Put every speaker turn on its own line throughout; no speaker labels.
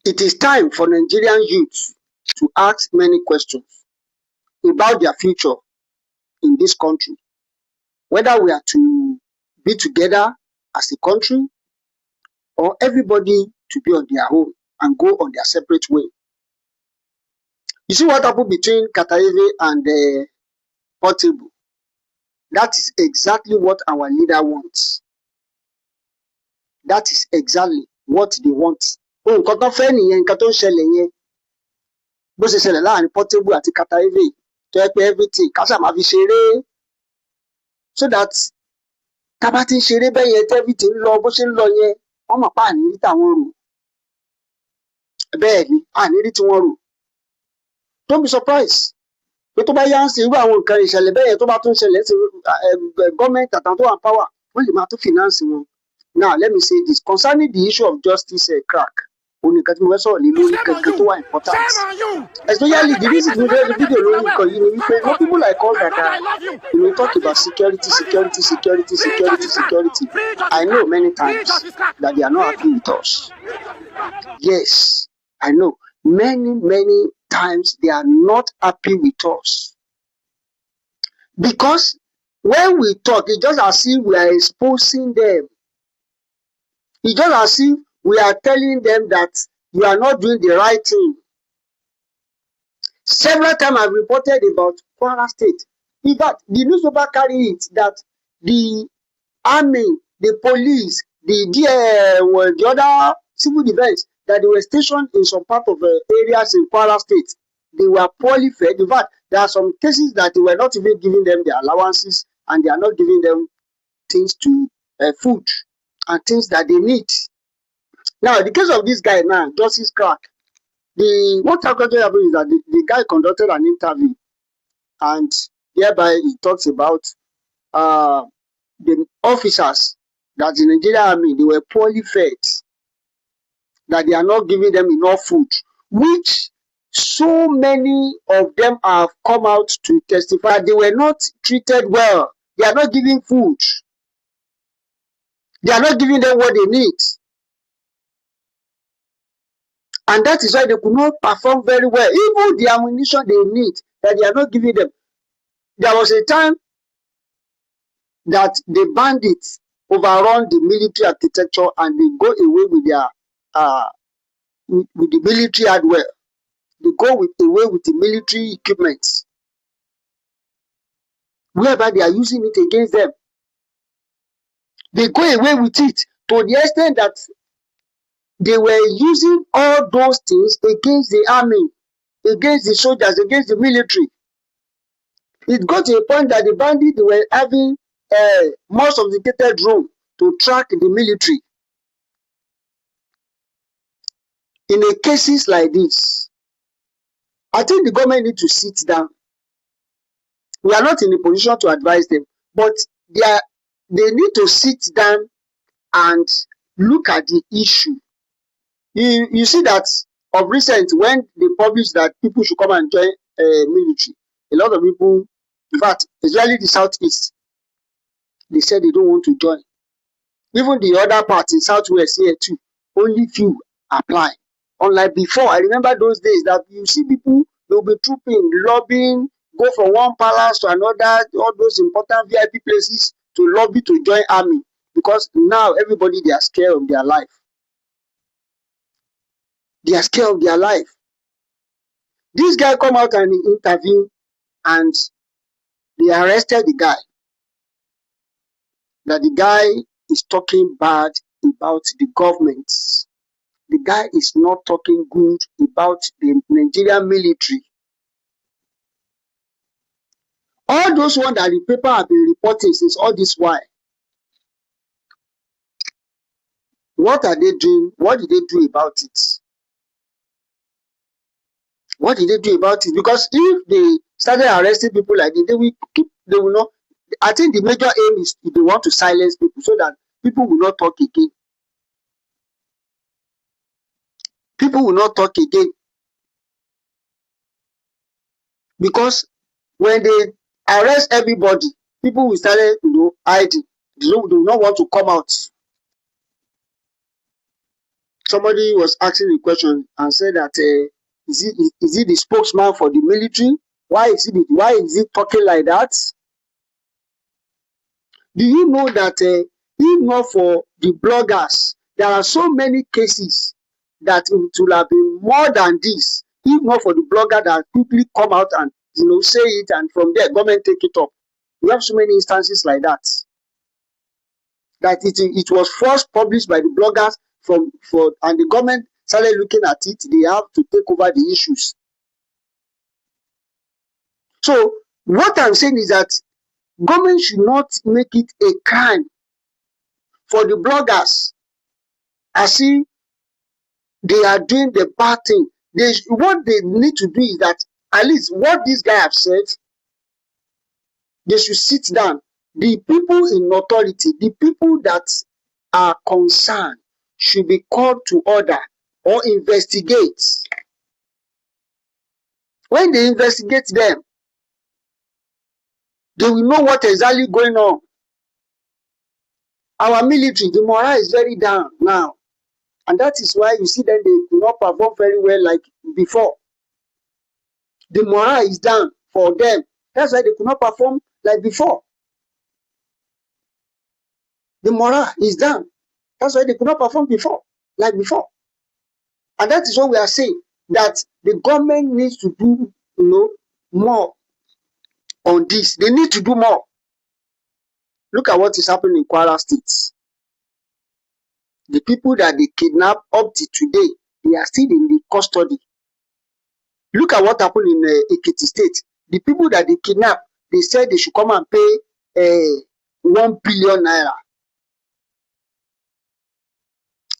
It is time for Nigerian youth to ask many questions about their future in this country, whether we are to be together as a country or everybody to be on their own and go on their separate way. You see what happened between Kataeve and Portable? That is exactly what our leader wants. That is exactly what they want. Oh, nǹkan tó fẹ́ nìyẹn, nǹkan tó ń ṣẹlẹ̀ yẹn. Bó ṣe ṣẹlẹ̀ láàrin Portable àti Kataeve tó yẹ pé everything kásà máa fi ṣeré so that tá bá ti ń ṣeré bẹ́ẹ̀ yẹn everything lọ bó ṣe ń lọ yẹn wọ́n mọ̀ pé àní rí tàwọn rò. Bẹ́ẹ̀ ni àní rí tí wọ́n rò. Don't be surprised pé tó bá yá ń sin irú àwọn nǹkan ìṣẹ̀lẹ̀ bẹ́ẹ̀ yẹn tó bá tún ṣẹlẹ̀ sí gọ́ọ̀mẹ̀ntì àtàwọn tó wà ń power wọ́n lè máa tún finance wọn. Now let me say this concerning the issue of justice crack. Òun nìkan tí mo fẹ́ sọ̀rọ̀ lé lórí kankan tó wà important. Especially the reason we did the video lórí nǹkan yìí ni wípé no people like us that are talk about security. I know many times that they are not happy with us. Yes, I know many times they are not happy with us. Because when we talk, it's just as if we are exposing them. It's just as if we are telling them that you are not doing the right thing. Several times I've reported about Kwara State. In fact, the newspaper carried it that the army, the police, the other civil defense, that they were stationed in some part of areas in Kwara State. They were poorly fed. In fact, there are some cases that they were not even giving them their allowances and they are not giving them things to food and things that they need. Now, the case of this guy now, Justice Crack, what happened is that the guy conducted an interview and thereby he talks about the officers that in the Nigerian army, they were poorly fed, that they are not giving them enough food, which so many of them have come out to testify they were not treated well. They are not giving food. They are not giving them what they need. And that is why they could not perform very well. Even the ammunition they need, that they are not giving them. There was a time that the bandits overrun the military architecture and they go away with their with the military hardware. They go away with the military equipment, whereby they are using it against them. They go away with it to the extent that they were using all those things against the army, against the soldiers, against the military. It got to a point that the bandits were having more sophisticated drone to track the military. In a cases like this, I think the government need to sit down. We are not in a position to advise them, but they need to sit down and look at the issue. You see that of recent when they published that people should come and join military, a lot of people, in fact, especially the southeast, they said they don't want to join. Even the other parts in southwest here too, only few apply. Unlike before, I remember those days that you see people, they'll be trooping, lobbying, go from one palace to another, all those important VIP places to lobby to join army. Because now everybody, they are scared of their life. They are scared of their life. This guy come out and interview and they arrested the guy. That the guy is talking bad about the government. The guy is not talking good about the Nigerian military. All those ones that the paper have been reporting since all this while. What are they doing? What did they do about it? What did they do about it? Because if they started arresting people like this, they will not. I think the major aim is they want to silence people so that people will not talk again. People will not talk again. Because when they arrest everybody, people will start hiding. They do not want to come out. somebody was asking a question and said that is he the spokesman for the military? Why is he talking like that? Do you know that if not for the bloggers, there are so many cases that it will have been more than this. If not for the blogger that quickly come out and say it, and from there government take it up. We have so many instances like that. That it was first published by the bloggers and the government started looking at it. They have to take over the issues. So what I'm saying is that government should not make it a crime for the bloggers as if they are doing the bad thing. What they need to do is that at least what this guy have said, they should sit down. The people in authority, the people that are concerned should be called to order or investigate. When they investigate them, they will know what exactly going on. Our military, the morale is very down now. And that is why you see that they do not perform very well like before. The morale is down for them. That's why they could not perform like before. The morale is down. That's why they could not perform like before. And that is what we are saying, that the government needs to do more on this. They need to do more. Look at what is happening in Kwara State. The people that they kidnap up to today, they are still in the custody. Look at what happened in Ekiti State. The people that they kidnap, they said they should come and pay 1 billion naira.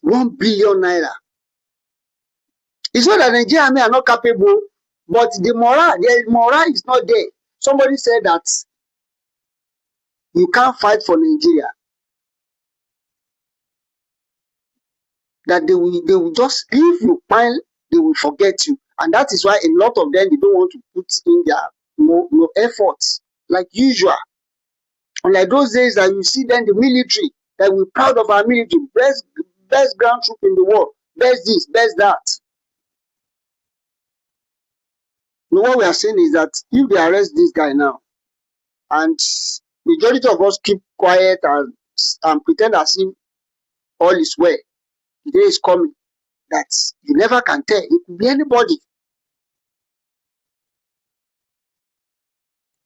1 billion naira. It's not that Nigerian army are not capable, but the morale is not there. Somebody said that you can't fight for Nigeria. That they will just, if you find, they will forget you. And that is why a lot of them, they don't want to put in their no efforts like usual. Unlike those days that you see them, the military, that we're proud of our military, best ground troop in the world, best this, best that. Now what we are saying is that if they arrest this guy now, and majority of us keep quiet and pretend as if all is well, the day is coming that you never can tell. It could be anybody.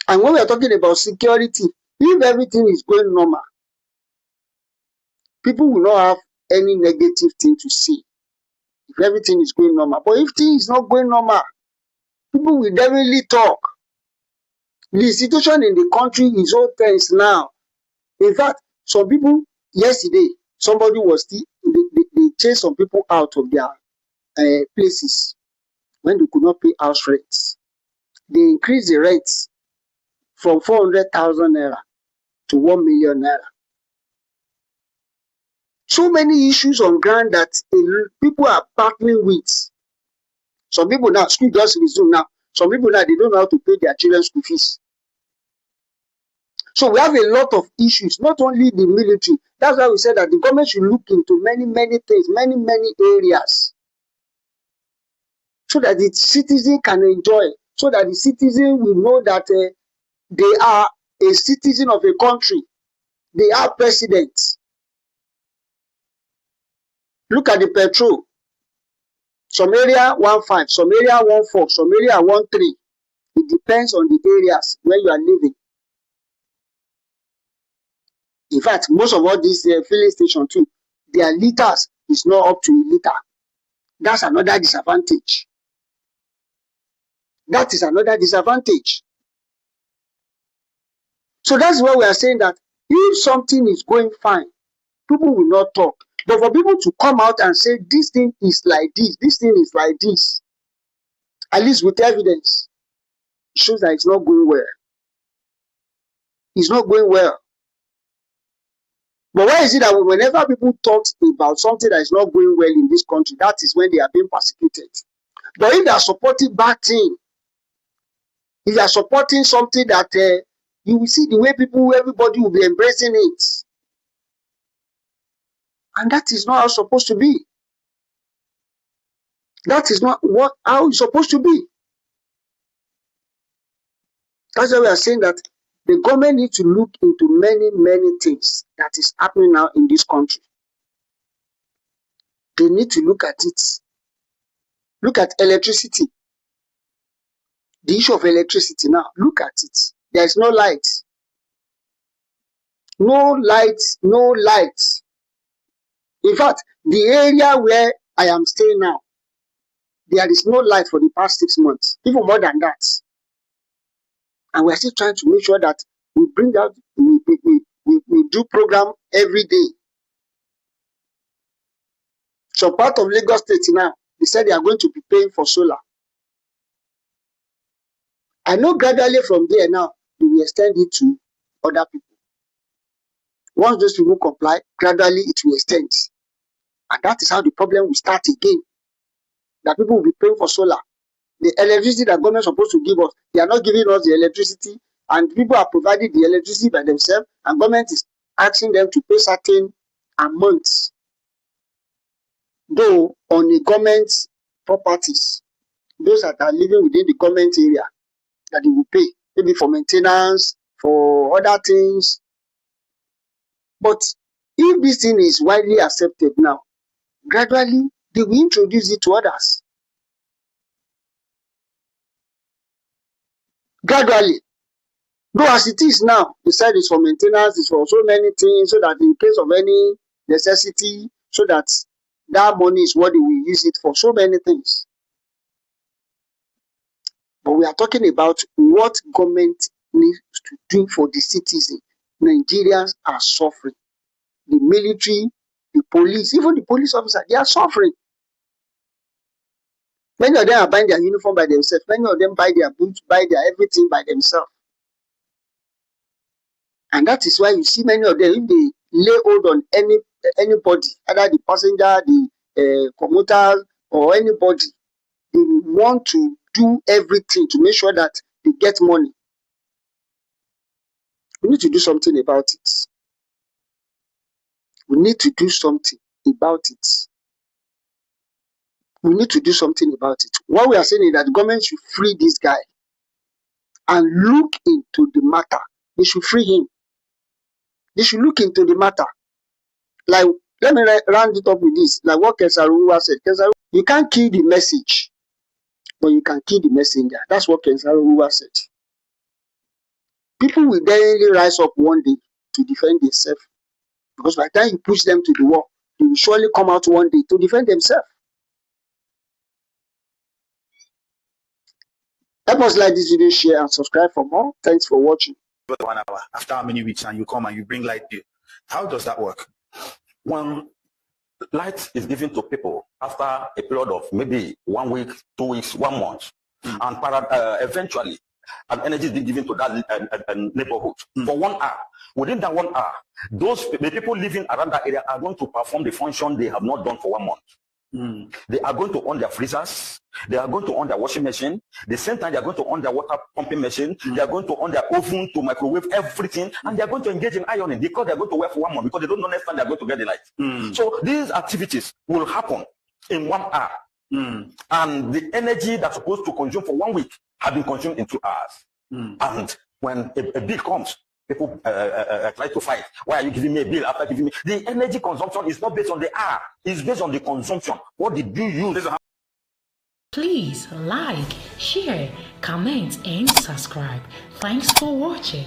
And when we are talking about security, if everything is going normal, people will not have any negative thing to say. If everything is going normal. But if things is not going normal, people will definitely talk. The situation in the country is so tense now. In fact, some people, yesterday, somebody was still, they chased some people out of their places when they could not pay house rents. They increased the rents from 400,000 naira to 1 million naira. So many issues on ground that people are battling with. Some people now, school just resume now. Some people now, they don't know how to pay their children's school fees. So we have a lot of issues, not only the military. That's why we said that the government should look into many things, many areas. So that the citizen can enjoy, so that the citizen will know that they are a citizen of a country. They are presidents. Look at the petrol. Some area 1.5, some area 1.4, some area 1.3. It depends on the areas where you are living. In fact, most of all these filling stations too, their liters is not up to a liter. That's another disadvantage. That is another disadvantage. So that's why we are saying that if something is going fine, people will not talk. But for people to come out and say this thing is like this thing is like this, at least with evidence, it shows that it's not going well. It's not going well. But why is it that whenever people talk about something that is not going well in this country, that is when they are being persecuted? But if they are supporting bad thing, if they are supporting something that you will see the way everybody will be embracing it. And that is not how it's supposed to be. That is not how it's supposed to be. That's why we are saying that the government needs to look into many, many things that is happening now in this country. They need to look at it. Look at electricity. The issue of electricity now. Look at it. There is no light. No light, no light. In fact, the area where I am staying now, there is no light for the past 6 months, even more than that. And we're still trying to make sure that we bring out, we do program every day. So part of Lagos State now, they said they are going to be paying for solar. I know gradually from there now, they will extend it to other people. Once those people comply, gradually it will extend. And that is how the problem will start again. That people will be paying for solar. The electricity that government is supposed to give us, they are not giving us the electricity, and people are providing the electricity by themselves, and government is asking them to pay certain amounts, though on the government properties, those that are living within the government area, that they will pay, maybe for maintenance, for other things. But if this thing is widely accepted now, gradually they will introduce it to others. Gradually. Though as it is now, they said it's for maintenance, it's for so many things, so that in case of any necessity, so that that money is what they will use it for, so many things. But we are talking about what government needs to do for the citizen. Nigerians are suffering. The military, the police, even the police officers, they are suffering. Many of them are buying their uniform by themselves. Many of them buy their boots, buy their everything by themselves. And that is why you see many of them, if they lay hold on anybody, either the passenger, the commuter, or anybody, they want to do everything to make sure that they get money. We need to do something about it. We need to do something about it. We need to do something about it. What we are saying is that the government should free this guy and look into the matter. They should free him. They should look into the matter. Like, let me round it up with this. Like what T3RRORIST said. You can't kill the message, but you can kill the messenger. That's what T3RRORIST said. People will definitely rise up one day to defend themselves. Because by the time you push them to the wall, they will surely come out one day to defend themselves. Help us like this video, share, and subscribe for more. Thanks for watching.
1 hour after how many weeks, and you come and you bring light bill. How does that work? When light is given to people after a period of maybe 1 week, 2 weeks, 1 month, and eventually an energy is being given to that neighborhood for 1 hour. Within that 1 hour, the people living around that area are going to perform the function they have not done for 1 month. They are going to on their freezers, they are going to on their washing machine, the same time they are going to on their water pumping machine, they are going to on their oven to microwave everything, and they are going to engage in ironing because they are going to work for 1 month because they don't know next time they are going to get the light. So these activities will happen in 1 hour, and the energy that's supposed to consume for 1 week have been consumed in 2 hours. And when a bill comes, people try to fight. Why are you giving me a bill after giving me? The energy consumption is not based on the hour. It's based on the consumption. What did you use?
Please like, share, comment, and subscribe. Thanks for watching.